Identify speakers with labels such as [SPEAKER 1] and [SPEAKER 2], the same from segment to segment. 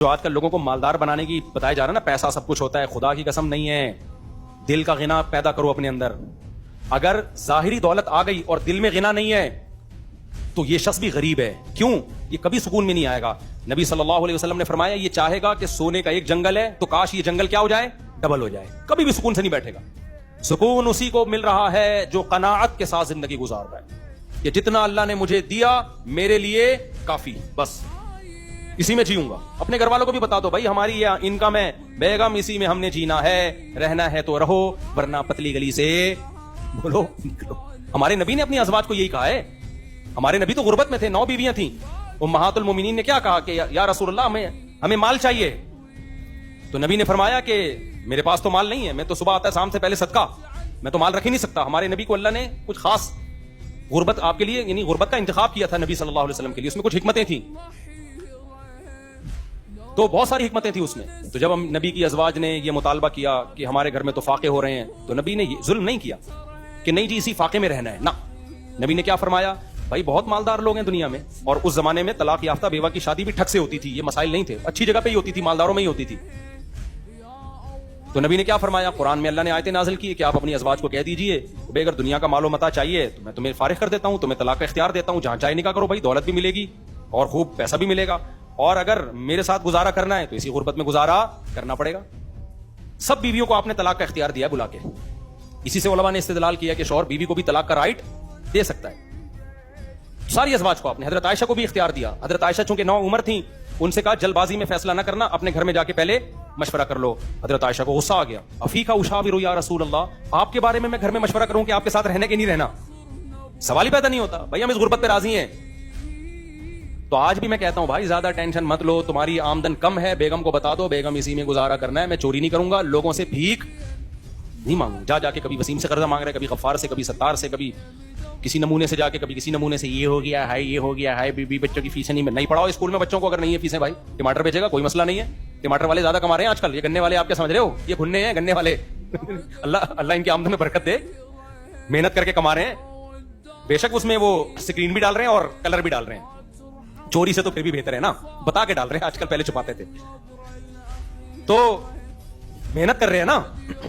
[SPEAKER 1] جو آج کل لوگوں کو مالدار بنانے کی بتایا جا رہا ہے نا، پیسہ سب کچھ ہوتا ہے، خدا کی قسم نہیں ہے. دل کا غنا پیدا کرو اپنے اندر. اگر ظاہری دولت آ گئی اور دل میں غنا نہیں ہے تو یہ شخص بھی غریب ہے. کیوں؟ یہ کبھی سکون میں نہیں آئے گا. نبی صلی اللہ علیہ وسلم نے فرمایا یہ چاہے گا کہ سونے کا ایک جنگل ہے تو کاش یہ جنگل کیا ہو جائے، ڈبل ہو جائے. کبھی بھی سکون سے نہیں بیٹھے گا. سکون اسی کو مل رہا ہے جو قناعت کے ساتھ زندگی گزار رہا ہے کہ جتنا اللہ نے مجھے دیا میرے لیے کافی، بس اسی میں جیوں گا. اپنے گھر والوں کو بھی بتا دو بھائی ہماری یہ انکم ہے بیگم، اسی میں ہم نے جینا ہے، رہنا ہے تو رہو ورنہ پتلی گلی سے بولو نکلو. ہمارے نبی نے اپنی ازواج کو یہی کہا ہے. ہمارے نبی تو غربت میں تھے، 9 بیویاں تھیں. امہات المومنین نے کیا کہا کہ یا رسول اللہ ہمیں مال چاہیے. تو نبی نے فرمایا کہ میرے پاس تو مال نہیں ہے، میں تو صبح آتا ہے شام سے پہلے صدقہ، میں تو مال رکھ ہی نہیں سکتا. ہمارے نبی کو اللہ نے کچھ خاص غربت آپ کے لیے، یعنی غربت کا انتخاب کیا تھا نبی صلی اللہ علیہ وسلم کے لیے. اس میں کچھ حکمتیں تھیں، تو بہت ساری حکمتیں تھیں اس میں. تو جب ہم نبی کی ازواج نے یہ مطالبہ کیا کہ ہمارے گھر میں تو فاقے ہو رہے ہیں، تو نبی نے ظلم نہیں کیا کہ نہیں جی اسی فاقے میں رہنا ہے. نہ، نبی نے کیا فرمایا، بھائی بہت مالدار لوگ ہیں دنیا میں، اور اس زمانے میں طلاق یافتہ بیوہ کی شادی بھی ٹھگ سے ہوتی تھی. یہ مسائل نہیں تھے، اچھی جگہ پہ ہی ہوتی تھی، مالداروں میں ہی ہوتی تھی. تو نبی نے کیا فرمایا، قرآن میں اللہ نے آیتیں نازل کی کہ آپ اپنی ازواج کو کہہ دیجئے بھائی اگر دنیا کا مال و متاع چاہیے تو میں تمہیں فارغ کر دیتا ہوں، تمہیں طلاق کا اختیار دیتا ہوں، جہاں چاہے نکاح کرو بھائی، دولت بھی ملے گی اور خوب پیسہ بھی ملے گا. اور اگر میرے ساتھ گزارا کرنا ہے تو اسی غربت میں گزارا کرنا پڑے گا. سب بیویوں کو آپ نے طلاق کا اختیار دیا بلا کے. اسی سے علماء نے استدلال کیا کہ شوہر بیوی کو بھی طلاق کا رائٹ دے سکتا ہے. ساری ازواج کو آپ نے، حضرت عائشہ کو بھی اختیار دیا. حضرت عائشہ چونکہ 9 عمر تھیں، ان سے کہا جلد بازی میں فیصلہ نہ کرنا، اپنے گھر میں جا کے پہلے مشورہ کر لو. حضرت عائشہ کو غصہ آ گیا، افیکا اشاور یا رسول اللہ، آپ کے بارے میں گھر میں مشورہ کروں کہ آپ کے ساتھ رہنے کے نہیں رہنا؟ سوال ہی پیدا نہیں ہوتا. بھائی ہم اس غربت پہ راضی ہیں. تو آج بھی میں کہتا ہوں بھائی زیادہ ٹینشن مت لو. تمہاری آمدن کم ہے، بیگم کو بتا دو بیگم اسی میں گزارا کرنا ہے، میں چوری نہیں کروں گا، لوگوں سے بھیک نہیں مانگوں. جا کے کبھی وسیم سے قرضہ مانگ رہے، کبھی غفار سے، کبھی ستار سے، کبھی کسی نمونے سے جا کے، کبھی کسی نمونے سے. یہ ہو گیا ہے، یہ ہو گیا ہے، بیوی بچوں کی فیسیں نہیں پڑھاؤ اسکول میں بچوں کو. اگر نہیں ہے فیسیں بھائی ٹماٹر بیچے گا، کوئی مسئلہ نہیں ہے. ٹماٹر والے زیادہ کما رہے ہیں آج کل. یہ گنے والے آپ کیا سمجھ رہے ہو، یہ بھننے ہیں گنے والے. اللہ ان کی آمدن میں برکت دے، محنت کر کے کما رہے ہیں. بے شک اس میں وہ اسکرین بھی ڈال رہے ہیں اور کلر بھی ڈال رہے ہیں. چوری سے تو پھر بھی بہتر ہے نا، بتا کے ڈال رہے ہیں. آج کل پہلے چھپاتے تھے. تو محنت کر رہے ہیں نا،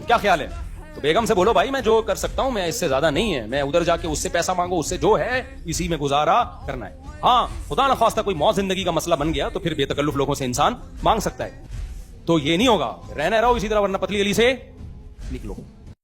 [SPEAKER 1] کیا خیال ہے؟ تو بیگم سے بولو بھائی میں جو کر سکتا ہوں، میں اس سے زیادہ نہیں ہے، میں ادھر جا کے اس سے پیسہ مانگو، اس سے جو ہے اسی میں گزارا کرنا ہے. ہاں خدا نخواستہ کوئی موت زندگی کا مسئلہ بن گیا تو پھر بے تکلف لوگوں سے انسان مانگ سکتا ہے. تو یہ نہیں ہوگا، رہنا رہو اسی طرح ورنہ پتلی گلی سے نکلو.